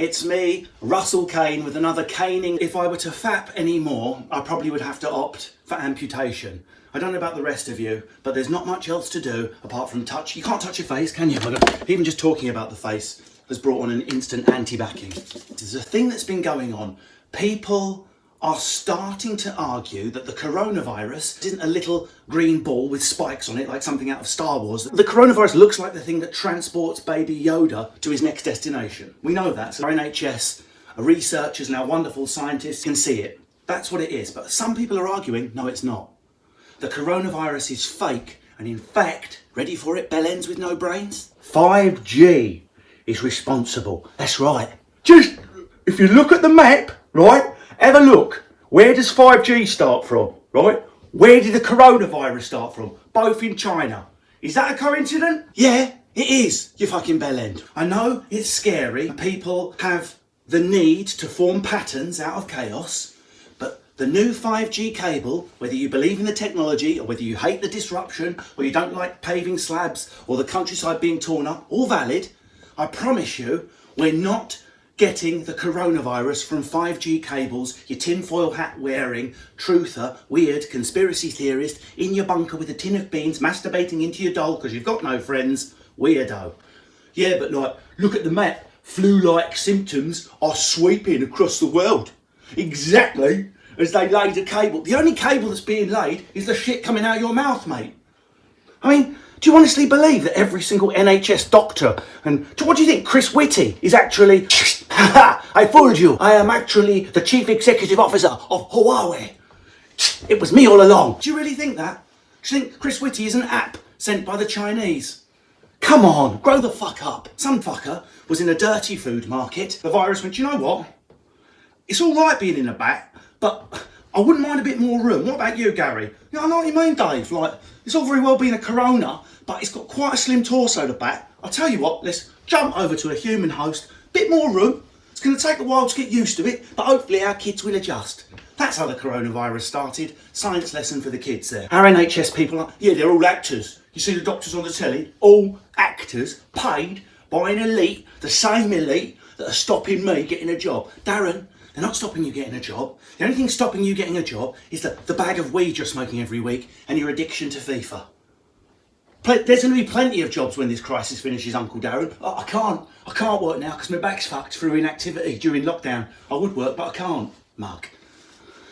It's me, Russell Kane, with another Kaneing. If I were to fap anymore, I probably would have to opt for amputation. I don't know about the rest of you, but there's not much else to do apart from touch. You can't touch your face, can you? Even just talking about the face has brought on an instant anti-backing. There's a thing that's been going on. People are starting to argue that the coronavirus isn't a little green ball with spikes on it like something out of Star Wars. The coronavirus looks like the thing that transports baby Yoda to his next destination. We know that. So our NHS, our researchers and our wonderful scientists can see it. That's what it is. But some people are arguing, no, it's not. The coronavirus is fake, and in fact, ready for it, bellends with no brains? 5G is responsible. That's right. Just, if you look at the map, right, have a look. Where does 5G start from, right? Where did the coronavirus start from? Both in China. Is that a coincidence? Yeah, it is, you fucking bellend. I know it's scary. People have the need to form patterns out of chaos. The new 5G cable, whether you believe in the technology or whether you hate the disruption or you don't like paving slabs or the countryside being torn up, all valid. I promise you, we're not getting the coronavirus from 5G cables, you tinfoil hat wearing, truther, weird conspiracy theorist in your bunker with a tin of beans masturbating into your doll because you've got no friends, weirdo. Yeah, but like, look at the map. Flu-like symptoms are sweeping across the world. Exactly. As they laid a cable. The only cable that's being laid is the shit coming out of your mouth, mate. I mean, do you honestly believe that every single NHS doctor and what do you think Chris Whitty is actually, I fooled you. I am actually the chief executive officer of Huawei. It was me all along. Do you really think that? Do you think Chris Whitty is an app sent by the Chinese? Come on, grow the fuck up. Some fucker was in a dirty food market. The virus went, you know what? It's all right being in a bat, but I wouldn't mind a bit more room. What about you, Gary? Yeah, I know what you mean, Dave. Like, it's all very well being a corona, but it's got quite a slim torso, the bat. I'll tell you what, let's jump over to a human host. Bit more room. It's going to take a while to get used to it, but hopefully our kids will adjust. That's how the coronavirus started. Science lesson for the kids there. Our NHS people are, yeah, they're all actors. You see the doctors on the telly? All actors paid by an elite, the same elite that are stopping me getting a job. Darren, they're not stopping you getting a job. The only thing stopping you getting a job is the bag of weed you're smoking every week and your addiction to FIFA. There's going to be plenty of jobs when this crisis finishes, Uncle Darren. Oh, I can't work now because my back's fucked through inactivity during lockdown. I would work, but I can't, mug.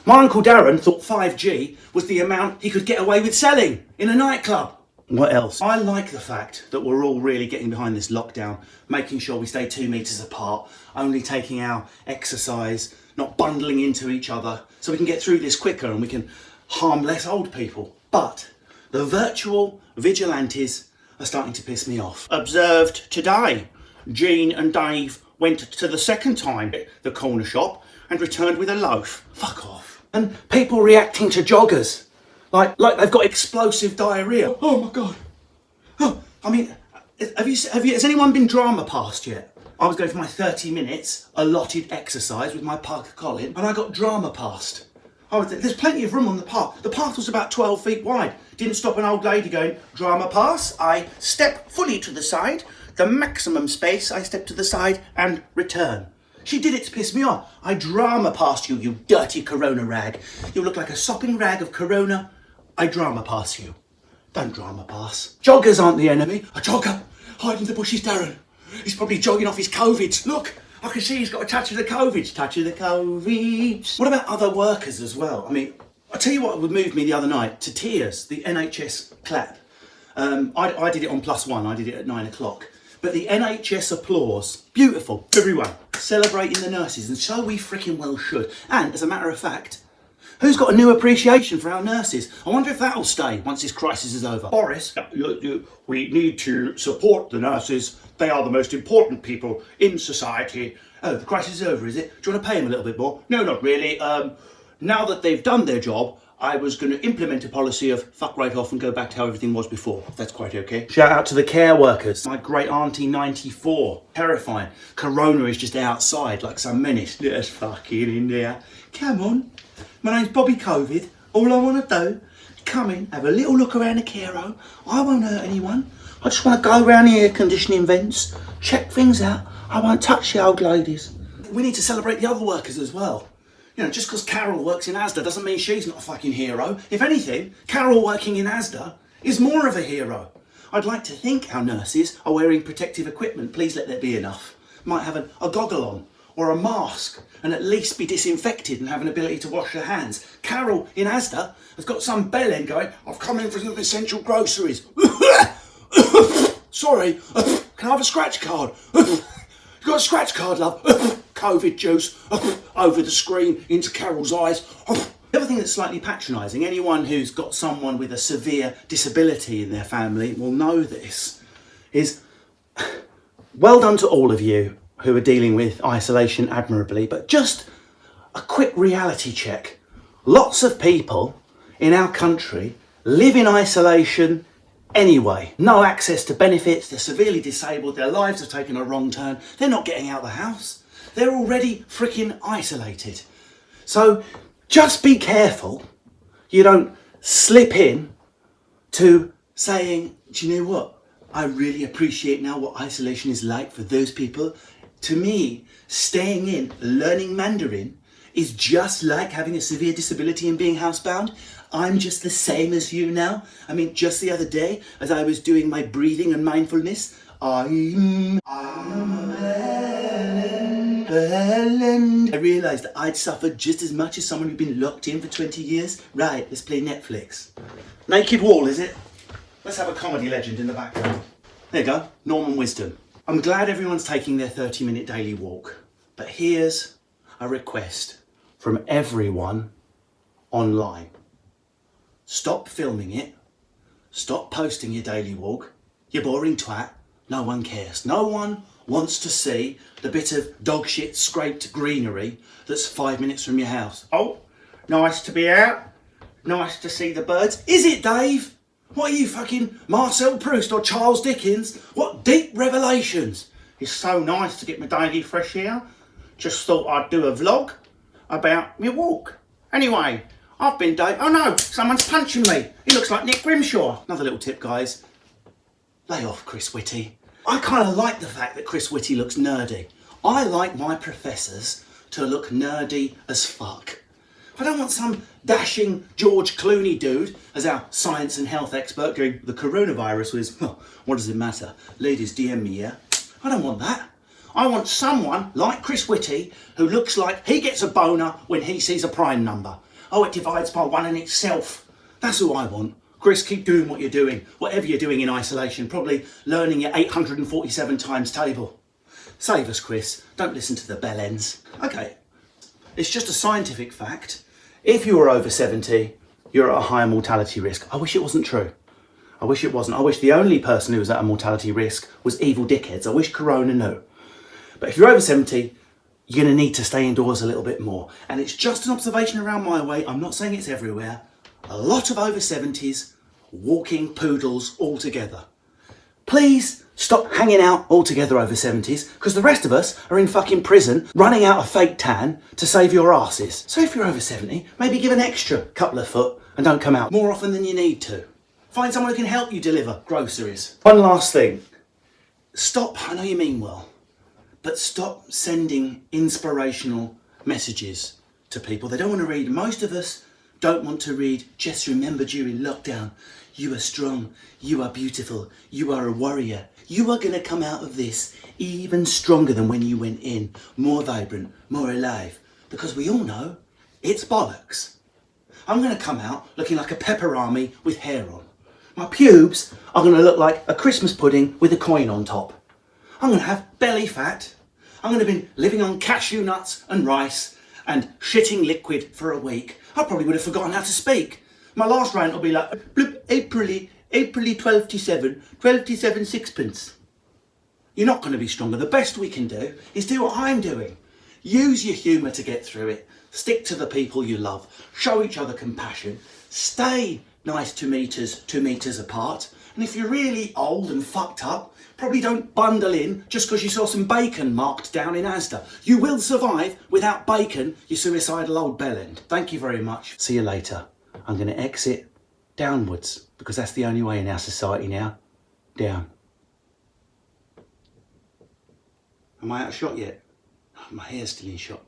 My Uncle Darren thought 5G was the amount he could get away with selling in a nightclub. What else? I like the fact that we're all really getting behind this lockdown, making sure we stay 2 meters apart, only taking our exercise, not bundling into each other, so we can get through this quicker and we can harm less old people. But the virtual vigilantes are starting to piss me off. Observed today, Jean and Dave went to the second time at the corner shop and returned with a loaf. Fuck off. And people reacting to joggers. Like they've got explosive diarrhea. Oh my God. Oh, I mean, has anyone been drama passed yet? I was going for my 30 minutes allotted exercise with my pug Colin and I got drama passed. There's plenty of room on the path. The path was about 12 feet wide. Didn't stop an old lady going, drama pass. I step fully to the side. The maximum space, I step to the side and return. She did it to piss me off. I drama passed you, you dirty corona rag. You look like a sopping rag of corona. I drama pass you. Don't drama pass. Joggers aren't the enemy. A jogger. Hide in the bushes, Darren. He's probably jogging off his COVID. Look, I can see he's got a touch of the COVID. Touch of the COVID. What about other workers as well? I mean, I'll tell you what would move me the other night to tears. The NHS clap. I did it on +1. I did it at 9 o'clock. But the NHS applause. Beautiful. Everyone celebrating the nurses. And so we freaking well should. And as a matter of fact, who's got a new appreciation for our nurses? I wonder if that'll stay once this crisis is over. Boris, we need to support the nurses. They are the most important people in society. Oh, the crisis is over, is it? Do you want to pay them a little bit more? No, not really. Now that they've done their job, I was going to implement a policy of fuck right off and go back to how everything was before. If that's quite okay. Shout out to the care workers. My great auntie, 94. Terrifying. Corona is just outside like some menace. Just fucking in there. Come on. My name's Bobby COVID. All I want to do, come in, have a little look around the care home. I won't hurt anyone. I just want to go around the air conditioning vents, check things out. I won't touch the old ladies. We need to celebrate the other workers as well. You know, just because Carol works in Asda doesn't mean she's not a fucking hero. If anything, Carol working in Asda is more of a hero. I'd like to think our nurses are wearing protective equipment. Please let there be enough. Might have a goggle on or a mask and at least be disinfected and have an ability to wash their hands. Carol in Asda has got some bellend going, I've come in for some essential groceries. Sorry, can I have a scratch card? You got a scratch card, love? COVID juice over the screen into Carol's eyes. The other thing that's slightly patronising, anyone who's got someone with a severe disability in their family will know this, is well done to all of you who are dealing with isolation admirably, but just a quick reality check. Lots of people in our country live in isolation anyway. No access to benefits, they're severely disabled, their lives have taken a wrong turn, they're not getting out of the house. They're already freaking isolated. So just be careful you don't slip in to saying, do you know what? I really appreciate now what isolation is like for those people. To me, staying in, learning Mandarin is just like having a severe disability and being housebound. I'm just the same as you now. I mean, just the other day, as I was doing my breathing and mindfulness, I realised that I'd suffered just as much as someone who'd been locked in for 20 years. Right, let's play Netflix. Naked Wall, is it? Let's have a comedy legend in the background. There you go, Norman Wisdom. I'm glad everyone's taking their 30-minute daily walk, but here's a request from everyone online. Stop filming it. Stop posting your daily walk. You boring twat. No one cares. No one wants to see the bit of dog shit scraped greenery that's 5 minutes from your house. Oh, nice to be out. Nice to see the birds. Is it, Dave? What are you, fucking Marcel Proust or Charles Dickens? What deep revelations. It's so nice to get my daily fresh air. Just thought I'd do a vlog about my walk. Anyway, I've been Dave. Oh no, someone's punching me. He looks like Nick Grimshaw. Another little tip, guys. Lay off Chris Whitty. I kind of like the fact that Chris Whitty looks nerdy. I like my professors to look nerdy as fuck. I don't want some dashing George Clooney dude as our science and health expert going, the coronavirus was, well, what does it matter? Ladies, DM me, yeah? I don't want that. I want someone like Chris Whitty who looks like he gets a boner when he sees a prime number. Oh, it divides by one in itself. That's who I want. Chris, keep doing what you're doing, whatever you're doing in isolation, probably learning your 847 times table. Save us, Chris. Don't listen to the bellends. Okay, it's just a scientific fact. If you were over 70, you're at a higher mortality risk. I wish it wasn't true. I wish it wasn't. I wish the only person who was at a mortality risk was evil dickheads. I wish Corona knew. But if you're over 70, you're going to need to stay indoors a little bit more. And it's just an observation around my way. I'm not saying it's everywhere. A lot of over 70s walking poodles all together. Please stop hanging out all together over 70s, because the rest of us are in fucking prison running out a fake tan to save your asses. So if you're over 70, maybe give an extra couple of foot and don't come out more often than you need to. Find someone who can help you deliver groceries. One last thing. Stop, I know you mean well, but stop sending inspirational messages to people. They don't want to read. Most of us don't want to read, just remember during lockdown, you are strong, you are beautiful, you are a warrior. You are going to come out of this even stronger than when you went in, more vibrant, more alive, because we all know it's bollocks. I'm going to come out looking like a pepper army with hair on. My pubes are going to look like a Christmas pudding with a coin on top. I'm going to have belly fat. I'm going to have been living on cashew nuts and rice and shitting liquid for a week. I probably would have forgotten how to speak. My last rant will be like, bloop, April 12 sixpence. You're not going to be stronger. The best we can do is do what I'm doing. Use your humour to get through it. Stick to the people you love. Show each other compassion. Stay nice 2 meters apart. And if you're really old and fucked up, probably don't bundle in just because you saw some bacon marked down in Asda. You will survive without bacon, you suicidal old bellend. Thank you very much. See you later. I'm going to exit downwards because that's the only way in our society now. Down. Am I out of shot yet? Oh, my hair's still in shot.